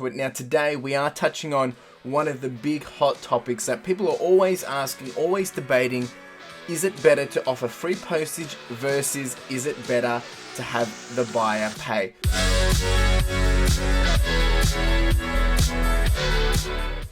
Now today we are touching on one of the big hot topics that people are always asking, always debating. Is it better to offer free postage versus is it better to have the buyer pay?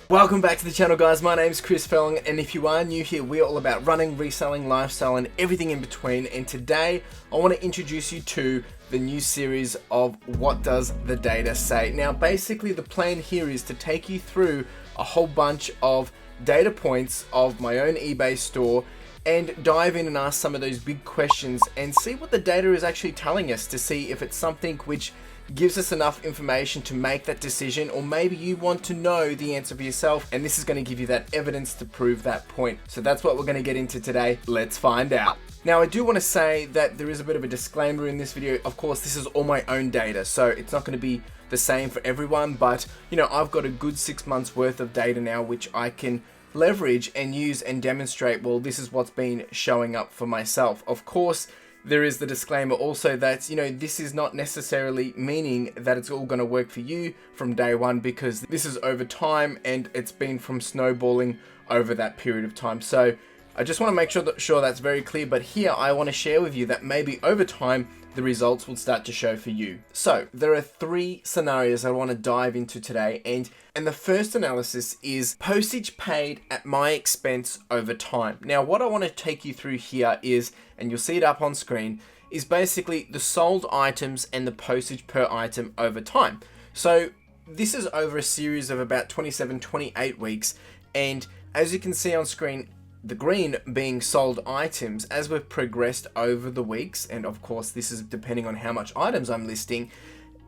Welcome back to the channel, guys. My name is CLFurlong, and if you are new here, we're all about running, reselling, lifestyle, and everything in between. And today I want to introduce you to the new series of What Does the Data Say? Now basically the plan here is to take you through a whole bunch of data points of my own eBay store and dive in and ask some of those big questions and see what the data is actually telling us, to see if it's something which gives us enough information to make that decision, or maybe you want to know the answer for yourself and this is going to give you that evidence to prove that point. So that's what we're going to get into today. Let's find out. Now I do want to say that there is a bit of a disclaimer in this video. Of course, this is all my own data, so it's not going to be the same for everyone, but you know, I've got a good 6 months worth of data now which I can leverage and use and demonstrate, well, this is what's been showing up for myself. Of course, there is the disclaimer also that, you know, this is not necessarily meaning that it's all going to work for you from day one, because this is over time and it's been from snowballing over that period of time. So I just want to make sure that's very clear, but here I want to share with you that maybe over time the results will start to show for you. So there are 3 scenarios I want to dive into today, and the first analysis is postage paid at my expense over time. Now what I want to take you through here is, and you'll see it up on screen, is basically the sold items and the postage per item over time. So this is over a series of about 27, 28 weeks, and as you can see on screen, the green being sold items, as we've progressed over the weeks, and of course this is depending on how much items I'm listing,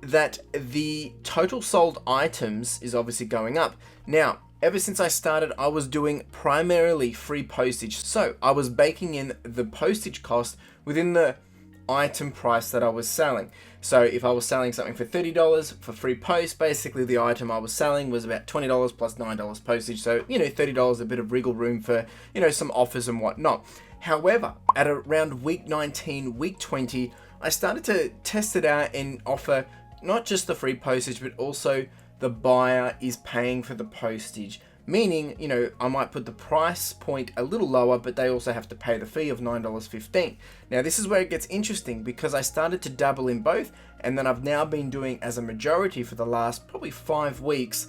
that the total sold items is obviously going up. Now, ever since I started, I was doing primarily free postage. So I was baking in the postage cost within the item price that I was selling. So if I was selling something for $30 for free post, basically the item I was selling was about $20 plus $9 postage. So, you know, $30, a bit of wriggle room for, you know, some offers and whatnot. However, at around week 19, week 20, I started to test it out and offer not just the free postage, but also the buyer is paying for the postage. Meaning, you know, I might put the price point a little lower, but they also have to pay the fee of $9.15. Now this is where it gets interesting, because I started to dabble in both, and then I've now been doing as a majority for the last probably 5 weeks,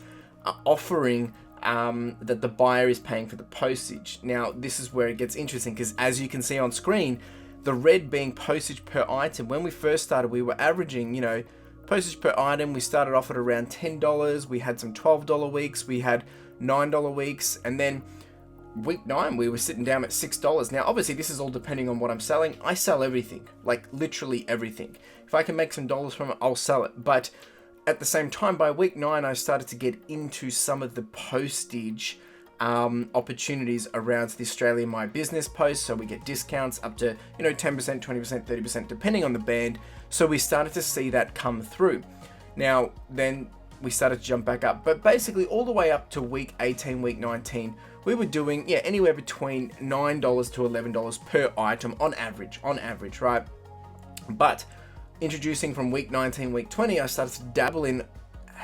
offering that the buyer is paying for the postage. Now this is where it gets interesting, because as you can see on screen, the red being postage per item, when we first started we were averaging, you know, postage per item, we started off at around $10, we had some $12 weeks, we had $9 weeks, and then week 9 we were sitting down at $6. Now obviously this is all depending on what I'm selling. I sell everything, like literally everything. If I can make some dollars from it, I'll sell it. But at the same time, by week 9 I started to get into some of the postage opportunities around the Australian My Business post. So we get discounts up to, you know, 10%, 20%, 30%, depending on the band. So we started to see that come through. Now then we started to jump back up, but basically all the way up to week 18, week 19, we were doing, yeah, anywhere between $9 to $11 per item on average, right? But introducing from week 19, week 20, I started to dabble in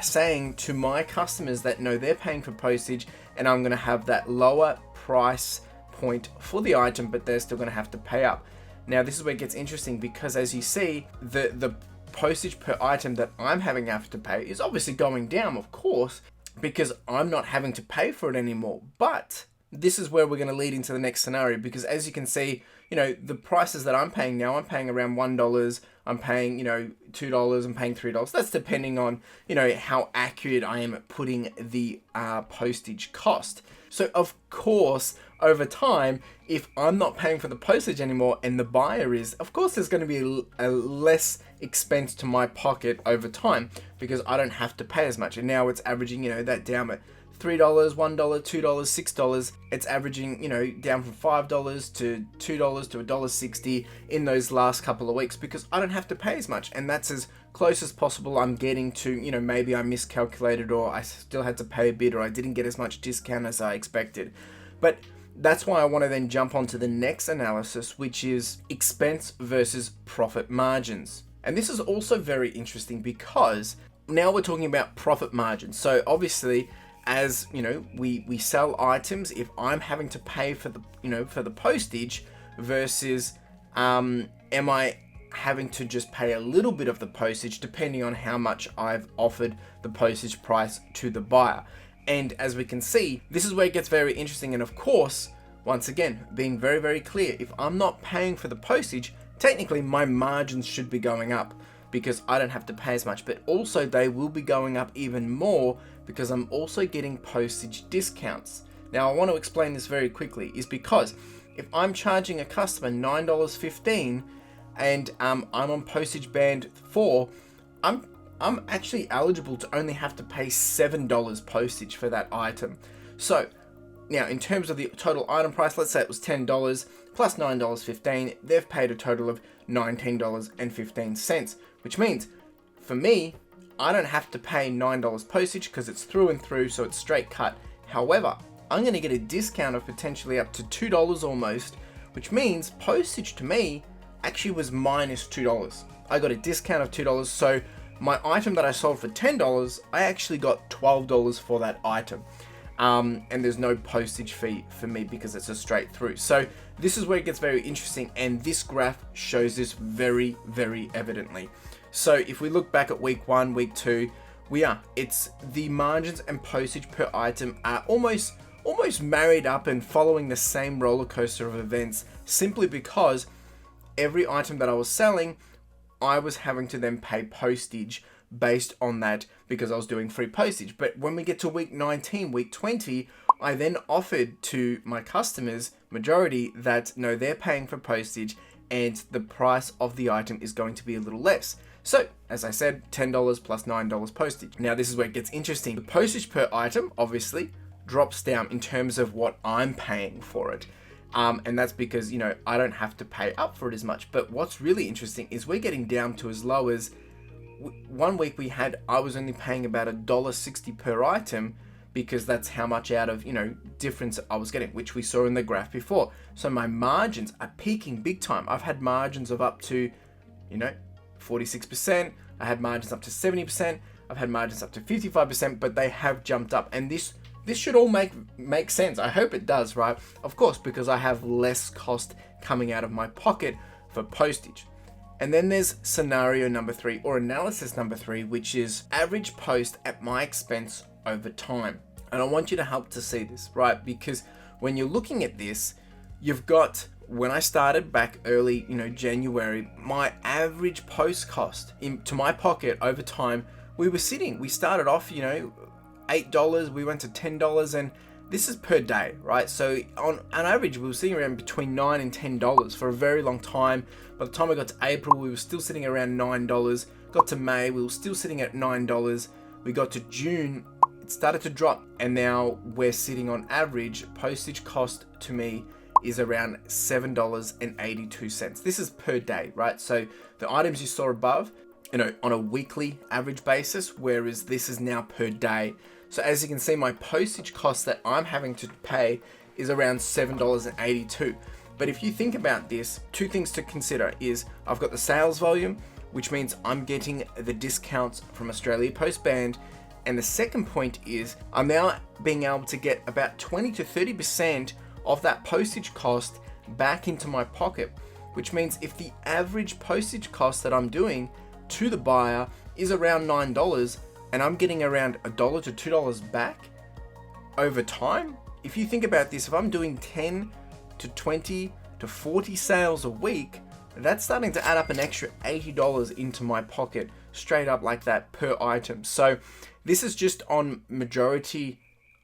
saying to my customers that no, they're paying for postage and I'm going to have that lower price point for the item, but they're still going to have to pay up. Now this is where it gets interesting, because as you see, the postage per item that I'm having to pay is obviously going down, of course, because I'm not having to pay for it anymore. But this is where we're going to lead into the next scenario, because as you can see, you know, the prices that I'm paying now, I'm paying around $1, I'm paying, you know, $2, I'm paying $3. That's depending on, you know, how accurate I am at putting the postage cost. So of course, over time, if I'm not paying for the postage anymore and the buyer is, of course there's going to be a less expense to my pocket over time, because I don't have to pay as much. And now it's averaging, you know, that down at $3, $1, $2, $6. It's averaging, you know, down from $5 to $2 to $1.60 in those last couple of weeks, because I don't have to pay as much. And that's as close as possible I'm getting to, you know, maybe I miscalculated, or I still had to pay a bit, or I didn't get as much discount as I expected. But that's why I want to then jump on to the next analysis, which is expense versus profit margins. And this is also very interesting, because now we're talking about profit margin. So obviously, as you know, we sell items. If I'm having to pay for the, for the postage versus am I having to just pay a little bit of the postage depending on how much I've offered the postage price to the buyer. And as we can see, this is where it gets very interesting. And of course, once again, being very, very clear, if I'm not paying for the postage, technically my margins should be going up because I don't have to pay as much, but also they will be going up even more because I'm also getting postage discounts. Now, I want to explain this very quickly, is because if I'm charging a customer $9.15 and I'm on postage band 4, I'm actually eligible to only have to pay $7 postage for that item. So now, in terms of the total item price, let's say it was $10 plus $9.15, they've paid a total of $19.15, which means for me, I don't have to pay $9 postage because it's through and through, so it's straight cut. However, I'm going to get a discount of potentially up to $2 almost, which means postage to me actually was minus $2. I got a discount of $2, so my item that I sold for $10, I actually got $12 for that item. And there's no postage fee for me because it's a straight through. So this is where it gets very interesting, and this graph shows this very, very evidently. So if we look back at week 1, week 2, it's the margins and postage per item are almost married up and following the same roller coaster of events, simply because every item that I was selling, I was having to then pay postage based on that because I was doing free postage. But when we get to week 19, week 20, I then offered to my customers, majority, that no, they're paying for postage and the price of the item is going to be a little less. So, as I said, $10 plus $9 postage. Now, this is where it gets interesting. The postage per item, obviously, drops down in terms of what I'm paying for it. And that's because, I don't have to pay up for it as much. But what's really interesting is we're getting down to as low as 1 week I was only paying about $1.60 per item because that's how much out of, difference I was getting, which we saw in the graph before. So my margins are peaking big time. I've had margins of up to, 46%. I had margins up to 70%. I've had margins up to 55%, but they have jumped up. And this should all make sense. I hope it does, right? Of course, because I have less cost coming out of my pocket for postage. And then there's scenario number 3, or analysis number 3, which is average post at my expense over time. And I want you to help to see this, right? Because when you're looking at this, you've got, when I started back early, January, my average post cost into my pocket over time, we started off, $8, we went to $10, and this is per day, right? So on average, we were sitting around between $9 and $10 for a very long time. By the time I got to April, we were still sitting around $9. Got to May, we were still sitting at $9. We got to June, it started to drop, and now we're sitting on average. Postage cost to me is around $7.82. This is per day, right? So the items you saw above, on a weekly average basis, whereas this is now per day. So as you can see, my postage cost that I'm having to pay is around $7.82. But if you think about this, 2 things to consider is I've got the sales volume, which means I'm getting the discounts from Australia Post Band. And the second point is I'm now being able to get about 20 to 30% of that postage cost back into my pocket, which means if the average postage cost that I'm doing to the buyer is around $9 and I'm getting around $1 to $2 back over time, if you think about this, if I'm doing 10 to 20 to 40 sales a week, that's starting to add up an extra $80 into my pocket straight up like that per item. So this is just on majority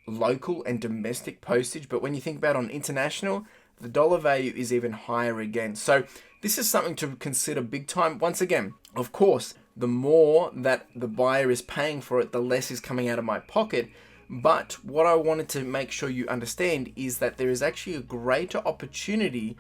local and domestic postage, but when you think about on international, the dollar value is even higher again. So this is something to consider big time. Once again, of course, the more that the buyer is paying for it, the less is coming out of my pocket. But what I wanted to make sure you understand is that there is actually a greater opportunity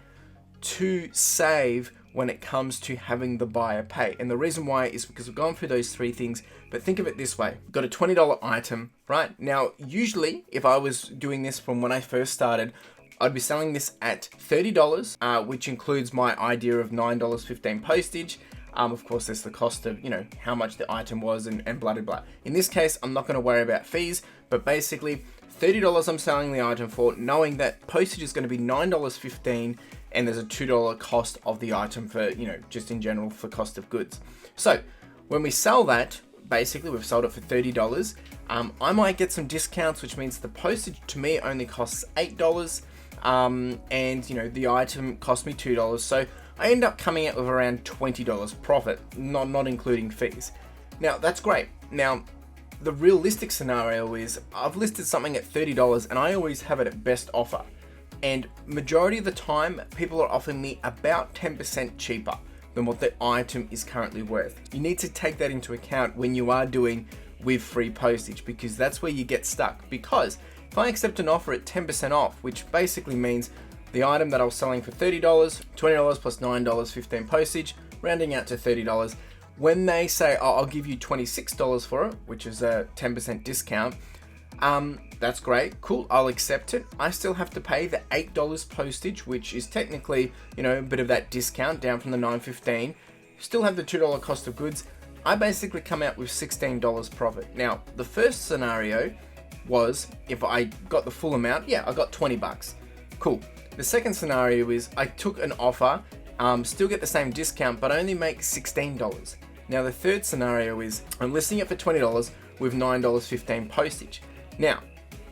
to save when it comes to having the buyer pay. And the reason why is because we've gone through those 3 things, but think of it this way. We've got a $20 item, right? Now, usually if I was doing this from when I first started, I'd be selling this at $30, which includes my idea of $9.15 postage. Of course, there's the cost of, how much the item was and blah, blah, blah. In this case, I'm not going to worry about fees, but basically $30 I'm selling the item for, knowing that postage is going to be $9.15 and there's a $2 cost of the item for, just in general for cost of goods. So when we sell that, basically we've sold it for $30. I might get some discounts, which means the postage to me only costs $8. And the item cost me $2. So I end up coming out with around $20 profit, not including fees. Now that's great. Now the realistic scenario is I've listed something at $30 and I always have it at best offer. And majority of the time, people are offering me about 10% cheaper than what the item is currently worth. You need to take that into account when you are doing with free postage, because that's where you get stuck. Because if I accept an offer at 10% off, which basically means the item that I was selling for $30, $20 plus $9.15 postage, rounding out to $30, when they say, oh, I'll give you $26 for it, which is a 10% discount, that's great, cool, I'll accept it. I still have to pay the $8 postage, which is technically, a bit of that discount down from the $9.15. Still have the $2 cost of goods. I basically come out with $16 profit. Now, the first scenario was if I got the full amount, yeah, I got 20 bucks. Cool. The second scenario is I took an offer, still get the same discount, but only make $16. Now, the third scenario is I'm listing it for $20 with $9.15 postage. Now,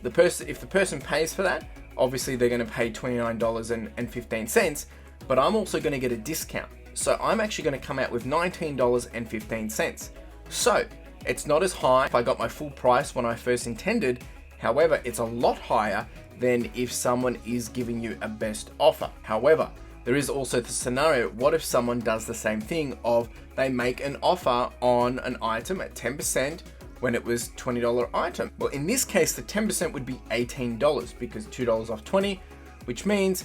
if the person pays for that, obviously they're going to pay $29.15, but I'm also going to get a discount. So I'm actually going to come out with $19.15. So it's not as high if I got my full price when I first intended. However, it's a lot higher than if someone is giving you a best offer. However, there is also the scenario, what if someone does the same thing of they make an offer on an item at 10% when it was $20 item? Well, in this case, the 10% would be $18 because $2 off 20, which means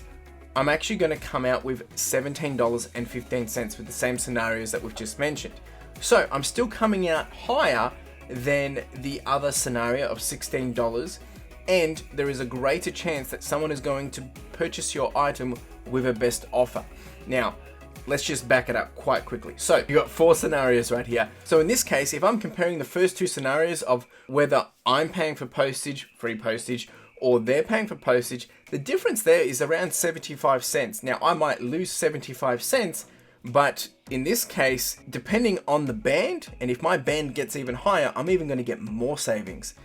I'm actually going to come out with $17.15 with the same scenarios that we've just mentioned. So I'm still coming out higher than the other scenario of $16, and there is a greater chance that someone is going to purchase your item with a best offer. Now, let's just back it up quite quickly. So you got 4 scenarios right here. So in this case, if I'm comparing the first 2 scenarios of whether I'm paying for postage, free postage, or they're paying for postage, the difference there is around 75 cents. Now, I might lose 75 cents, but in this case, depending on the band, and if my band gets even higher, I'm even going to get more savings.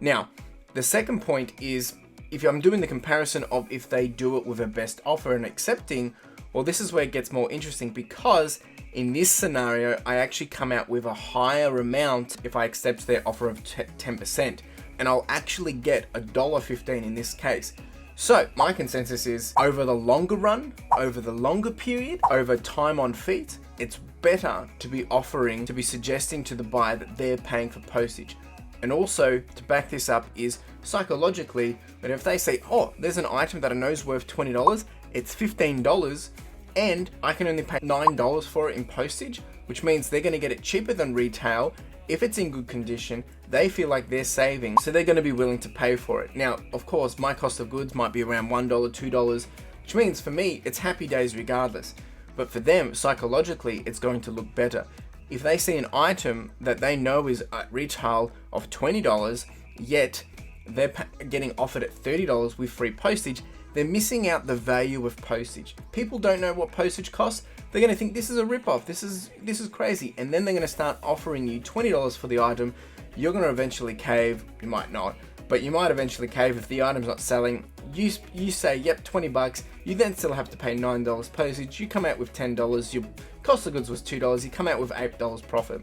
Now, the second point is, if I'm doing the comparison of if they do it with a best offer and accepting, well, this is where it gets more interesting, because in this scenario, I actually come out with a higher amount if I accept their offer of 10%, and I'll actually get $1.15 in this case. So my consensus is, over the longer run, over the longer period, over time on feet, it's better to be suggesting to the buyer that they're paying for postage. And also, to back this up is psychologically, but if they say, oh, there's an item that I know is worth $20, it's $15, and I can only pay $9 for it in postage, which means they're going to get it cheaper than retail. If it's in good condition, they feel like they're saving, so they're going to be willing to pay for it. Now, of course, my cost of goods might be around $1, $2, which means for me, it's happy days regardless. But for them, psychologically, it's going to look better. If they see an item that they know is at retail of $20, yet they're getting offered at $30 with free postage, they're missing out the value of postage. People don't know what postage costs. They're going to think this is a ripoff. This is crazy. And then they're going to start offering you $20 for the item. You're going to eventually cave. You might not, but you might eventually cave if the item's not selling. You say, yep, 20 bucks. You then still have to pay $9 postage. You come out with $10. Your cost of goods was $2. You come out with $8 profit.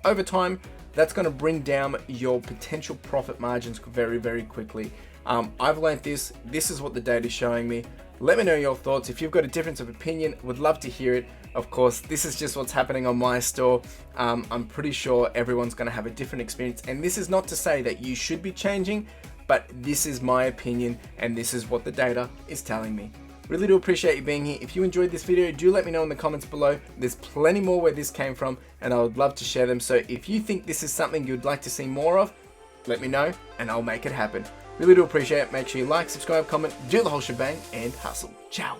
Over time, that's going to bring down your potential profit margins very, very quickly. I've learned this. This is what the data is showing me. Let me know your thoughts. If you've got a difference of opinion, would love to hear it. Of course, this is just what's happening on my store. I'm pretty sure everyone's going to have a different experience. And this is not to say that you should be changing, but this is my opinion and this is what the data is telling me. Really do appreciate you being here. If you enjoyed this video, do let me know in the comments below. There's plenty more where this came from and I would love to share them. So if you think this is something you'd like to see more of, let me know and I'll make it happen. Really do appreciate it. Make sure you like, subscribe, comment, do the whole shebang, and hustle. Ciao.